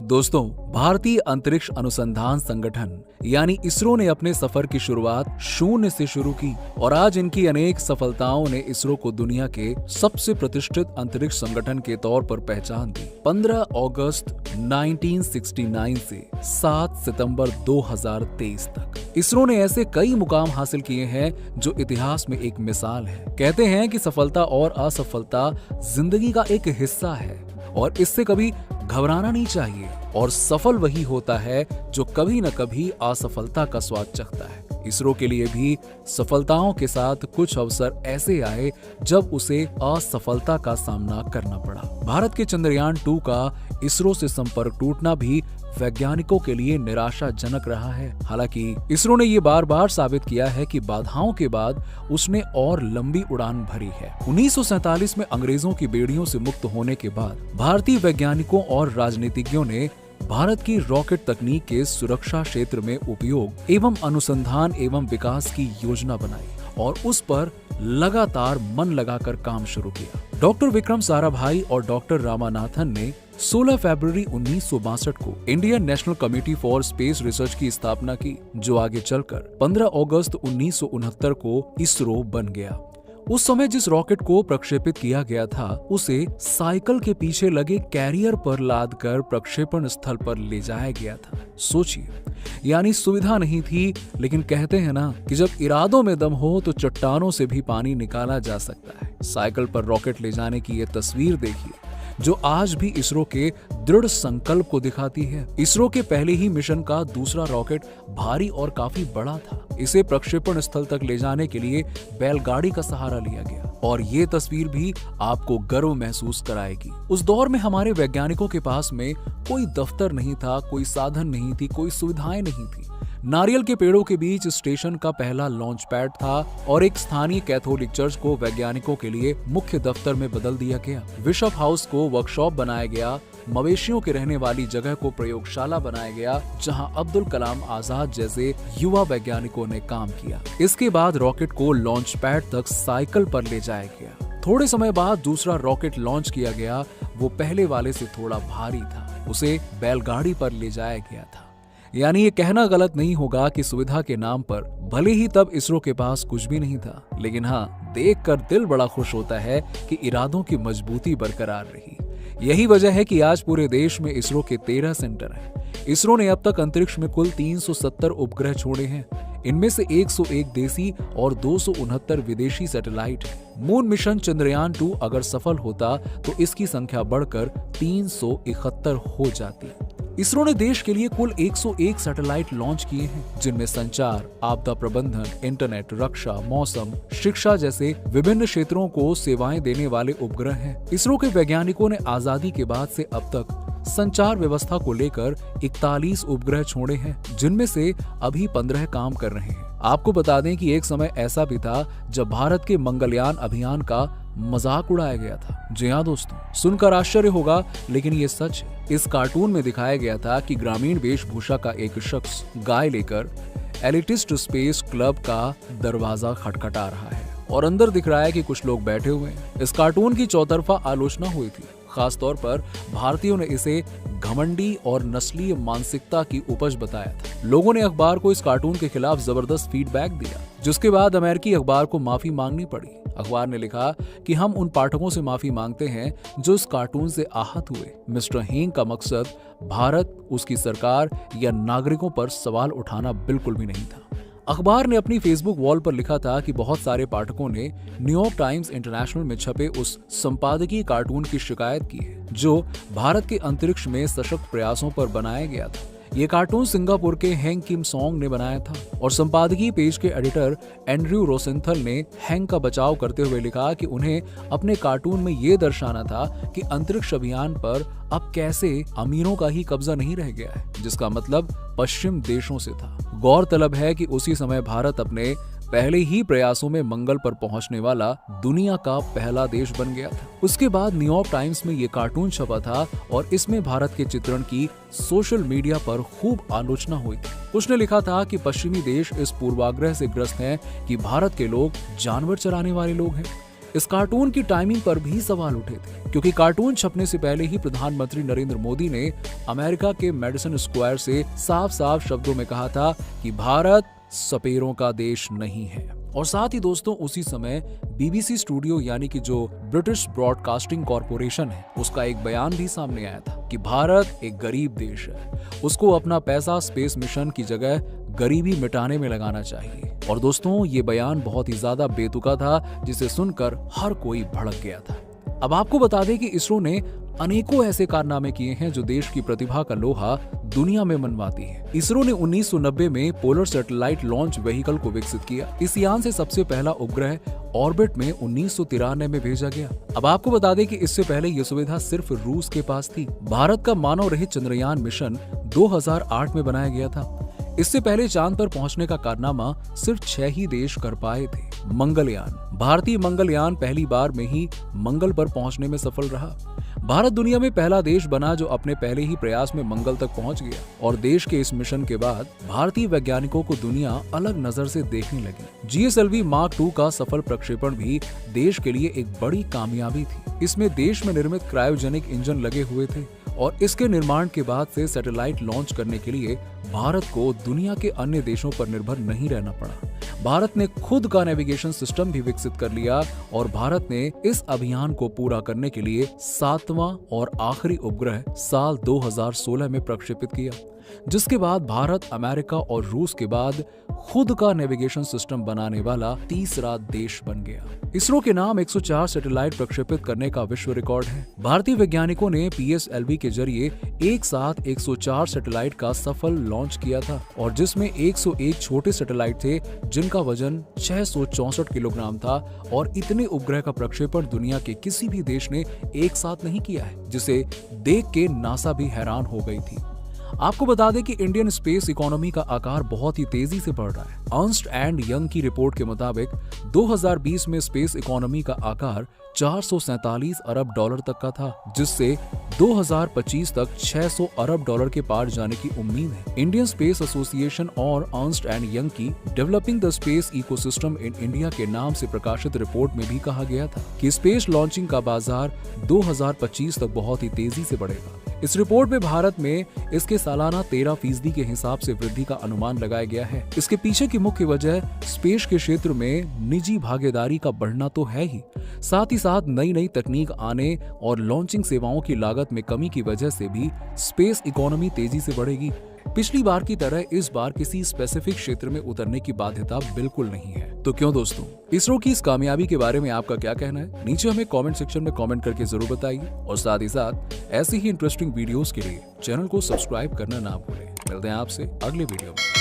दोस्तों, भारतीय अंतरिक्ष अनुसंधान संगठन यानी इसरो ने अपने सफर की शुरुआत शून्य से शुरू की और आज इनकी अनेक सफलताओं ने इसरो को दुनिया के सबसे प्रतिष्ठित अंतरिक्ष संगठन के तौर पर पहचान दी। 15 अगस्त 1969 से 7 सितंबर 2023 तक इसरो ने ऐसे कई मुकाम हासिल किए हैं जो इतिहास में एक मिसाल है। कहते हैं कि सफलता और असफलता जिंदगी का एक हिस्सा है और इससे कभी घबराना नहीं चाहिए। और सफल वही होता है जो कभी न कभी असफलता का स्वाद चखता है। इसरो के लिए भी सफलताओं के साथ कुछ अवसर ऐसे आए जब उसे असफलता का सामना करना पड़ा। भारत के चंद्रयान 2 का इसरो से संपर्क टूटना भी वैज्ञानिकों के लिए निराशाजनक रहा है। हालांकि इसरो ने ये बार बार साबित किया है कि बाधाओं के बाद उसने और लंबी उड़ान भरी है। 1947 में अंग्रेजों की बेड़ियों से मुक्त होने के बाद भारतीय वैज्ञानिकों और राजनीतिज्ञों ने भारत की रॉकेट तकनीक के सुरक्षा क्षेत्र में उपयोग एवं अनुसंधान एवं विकास की योजना बनाई और उस पर लगातार मन लगाकर काम शुरू किया। डॉक्टर विक्रम साराभाई और डॉक्टर रामानाथन ने 16 फरवरी 1962 को Indian national committee for space research की स्थापना की, जो आगे चलकर 15 अगस्त 1969 को इसरो बन गया। उस समय जिस रॉकेट को प्रक्षेपित किया गया था उसे साइकिल के पीछे लगे कैरियर पर लादकर प्रक्षेपण स्थल पर ले जाया गया था। सोचिए, यानी सुविधा नहीं थी, लेकिन कहते हैं ना कि जब इरादों में दम हो तो चट्टानों से भी पानी निकाला जा सकता है। साइकिल पर रॉकेट ले जाने की ये तस्वीर देखिए, जो आज भी इसरो के दृढ़ संकल्प को दिखाती है। इसरो के पहले ही मिशन का दूसरा रॉकेट भारी और काफी बड़ा था। इसे प्रक्षेपण स्थल तक ले जाने के लिए बैलगाड़ी का सहारा लिया गया और ये तस्वीर भी आपको गर्व महसूस कराएगी। उस दौर में हमारे वैज्ञानिकों के पास में कोई दफ्तर नहीं था, कोई साधन नहीं थी, कोई सुविधाएं नहीं थी। नारियल के पेड़ों के बीच स्टेशन का पहला लॉन्च पैड था और एक स्थानीय कैथोलिक चर्च को वैज्ञानिकों के लिए मुख्य दफ्तर में बदल दिया गया। बिशप हाउस को वर्कशॉप बनाया गया, मवेशियों के रहने वाली जगह को प्रयोगशाला बनाया गया, जहां अब्दुल कलाम आजाद जैसे युवा वैज्ञानिकों ने काम किया। इसके बाद रॉकेट को लॉन्च पैड तक साइकिल पर ले जाया गया। थोड़े समय बाद दूसरा रॉकेट लॉन्च किया गया। वो पहले वाले से थोड़ा भारी था, उसे बैलगाड़ी पर ले जाया गया था। यानी ये कहना गलत नहीं होगा कि सुविधा के नाम पर भले ही तब इसरो के पास कुछ भी नहीं था, लेकिन हाँ, देखकर दिल बड़ा खुश होता है कि इरादों की मजबूती बरकरार रही। यही वजह है कि आज पूरे देश में इसरो के 13 सेंटर हैं। इसरो ने अब तक अंतरिक्ष में कुल 370 उपग्रह छोड़े हैं। इनमें से 101 देसी और 269 विदेशी सैटेलाइट हैं। मून मिशन चंद्रयान 2 अगर सफल होता तो इसकी संख्या बढ़कर 371 हो जाती। इसरो ने देश के लिए कुल 101 सैटेलाइट लॉन्च किए हैं, जिनमें संचार, आपदा प्रबंधन, इंटरनेट, रक्षा, मौसम, शिक्षा जैसे विभिन्न क्षेत्रों को सेवाएं देने वाले उपग्रह हैं। इसरो के वैज्ञानिकों ने आजादी के बाद से अब तक संचार व्यवस्था को लेकर 41 उपग्रह छोड़े हैं, जिनमें से अभी 15 काम कर रहे हैं। आपको बता दें कि एक समय ऐसा भी था जब भारत के मंगलयान अभियान का मजाक उड़ाया गया था। जी हाँ दोस्तों, सुनकर आश्चर्य होगा, लेकिन ये सच है। इस कार्टून में दिखाया गया था कि ग्रामीण वेशभूषा का एक शख्स गाय लेकर एलिटिस्ट स्पेस क्लब का दरवाजा खटखटा रहा है और अंदर दिख रहा है कि कुछ लोग बैठे हुए हैं। इस कार्टून की चौतरफा आलोचना हुई थी। खास तौर पर भारतीयों ने इसे घमंडी और नस्लीय मानसिकता की उपज बताया था। लोगों ने अखबार को इस कार्टून के खिलाफ जबरदस्त फीडबैक दिया, जिसके बाद अमेरिकी अखबार को माफी मांगनी पड़ी। अखबार ने लिखा कि हम उन पाठकों से माफी मांगते हैं जो इस कार्टून से आहत हुए। मिस्टर हेंग का मकसद भारत, उसकी सरकार या नागरिकों पर सवाल उठाना बिल्कुल भी नहीं था। अखबार ने अपनी फेसबुक वॉल पर लिखा था कि बहुत सारे पाठकों ने न्यूयॉर्क टाइम्स इंटरनेशनल में छपे उस संपादकीय कार्टून की शिकायत की है, जो भारत के अंतरिक्ष में सशक्त प्रयासों पर बनाया गया था। ये कार्टून सिंगापुर के हैंग किम सॉन्ग ने बनाया था और संपादकीय पेज के एडिटर एंड्रयू रोसेंथल ने हैंग का बचाव करते हुए लिखा कि उन्हें अपने कार्टून में ये दर्शाना था कि अंतरिक्ष अभियान पर अब कैसे अमीरों का ही कब्जा नहीं रह गया है, जिसका मतलब पश्चिम देशों से था। गौरतलब है कि उसी समय भारत अपने पहले ही प्रयासों में मंगल पर पहुंचने वाला दुनिया का पहला देश बन गया था। उसके बाद न्यूयॉर्क टाइम्स में ये कार्टून छपा था और इसमें भारत के चित्रण की सोशल मीडिया पर खूब आलोचना हुई थी। उसने लिखा था कि पश्चिमी देश इस पूर्वाग्रह से ग्रस्त हैं कि भारत के लोग जानवर चराने वाले लोग हैं। इस कार्टून की टाइमिंग पर भी सवाल उठे थे, क्योंकि कार्टून छपने से पहले ही प्रधानमंत्री नरेंद्र मोदी ने अमेरिका के मेडिसन स्क्वायर से साफ साफ शब्दों में कहा था कि भारत सपेरों का देश नहीं है। और साथ ही दोस्तों उसी समय BBC स्टूडियो यानी कि जो ब्रिटिश ब्रॉडकास्टिंग कॉरपोरेशन है, उसका एक बयान भी सामने आया था कि भारत एक गरीब देश है, उसको अपना पैसा स्पेस मिशन की जगह गरीबी मिटाने में लगाना चाहिए। और दोस्तों ये बयान बहुत ही ज्यादा बेतुका था, जिसे सुनकर हर कोई भड़क गया था। अब आपको बता दें कि इसरो ने अनेकों ऐसे कारनामे किए हैं जो देश की प्रतिभा का लोहा दुनिया में मनवाती है। इसरो ने 1990 में पोलर सैटेलाइट लॉन्च व्हीकल को विकसित किया। इस यान से सबसे पहला उपग्रह ऑर्बिट में 1993 में भेजा गया। अब आपको बता दें कि इससे पहले यह सुविधा सिर्फ रूस के पास थी। भारत का मानव रहित चंद्रयान मिशन 2008 में बनाया गया था। इससे पहले चांद पर पहुंचने का कारनामा सिर्फ 6 ही देश कर पाए थे। मंगलयान, भारतीय मंगलयान पहली बार में ही मंगल पर पहुंचने में सफल रहा। भारत दुनिया में पहला देश बना जो अपने पहले ही प्रयास में मंगल तक पहुंच गया। और देश के इस मिशन के बाद भारतीय वैज्ञानिकों को दुनिया अलग नजर से देखने लगी। GSLV Mark II का सफल प्रक्षेपण भी देश के लिए एक बड़ी कामयाबी थी। इसमें देश में निर्मित क्रायोजेनिक इंजन लगे हुए थे और इसके निर्माण के बाद से सैटेलाइट लॉन्च करने के लिए भारत को दुनिया के अन्य देशों पर निर्भर नहीं रहना पड़ा। भारत ने खुद का नेविगेशन सिस्टम भी विकसित कर लिया और भारत ने इस अभियान को पूरा करने के लिए 7वां और आखिरी उपग्रह साल 2016 में प्रक्षेपित किया, जिसके बाद भारत अमेरिका और रूस के बाद खुद का नेविगेशन सिस्टम बनाने वाला तीसरा देश बन गया। इसरो के नाम 104 सैटेलाइट प्रक्षेपित करने का विश्व रिकॉर्ड है। भारतीय वैज्ञानिकों ने PSLV के जरिए एक साथ 104 सैटेलाइट का सफल लॉन्च किया था और जिसमें 101 छोटे सैटेलाइट थे जिनका वजन 664 किलोग्राम था। और इतने उपग्रह का प्रक्षेपण दुनिया के किसी भी देश ने एक साथ नहीं किया है, जिसे देख के नासा भी हैरान हो गई थी। आपको बता दें कि इंडियन स्पेस इकोनॉमी का आकार बहुत ही तेजी से बढ़ रहा है। अर्न्स्ट एंड यंग की रिपोर्ट के मुताबिक 2020 में स्पेस इकोनॉमी का आकार 447 अरब डॉलर तक का था, जिससे 2025 तक 600 अरब डॉलर के पार जाने की उम्मीद है। इंडियन स्पेस एसोसिएशन और अर्न्स्ट एंड यंग की developing the space ecosystem in India के नाम से प्रकाशित रिपोर्ट में भी कहा गया था कि स्पेस लॉन्चिंग का बाजार 2025 तक बहुत ही तेजी से बढ़ेगा। इस रिपोर्ट में भारत में इसके सालाना 13% के हिसाब से वृद्धि का अनुमान लगाया गया है। इसके पीछे की मुख्य वजह स्पेस के क्षेत्र में निजी भागीदारी का बढ़ना तो है ही, साथ ही साथ नई नई तकनीक आने और लॉन्चिंग सेवाओं की लागत में कमी की वजह से भी स्पेस इकोनॉमी तेजी से बढ़ेगी। पिछली बार की तरह इस बार किसी स्पेसिफिक क्षेत्र में उतरने की बाध्यता बिल्कुल नहीं है। तो क्यों दोस्तों, इसरो की इस कामयाबी के बारे में आपका क्या कहना है? नीचे हमें कमेंट सेक्शन में कमेंट करके जरूर बताइए और साथ ही साथ ऐसी ही इंटरेस्टिंग वीडियोस के लिए चैनल को सब्सक्राइब करना ना भूलें। मिलते हैं आपसे अगले वीडियो में।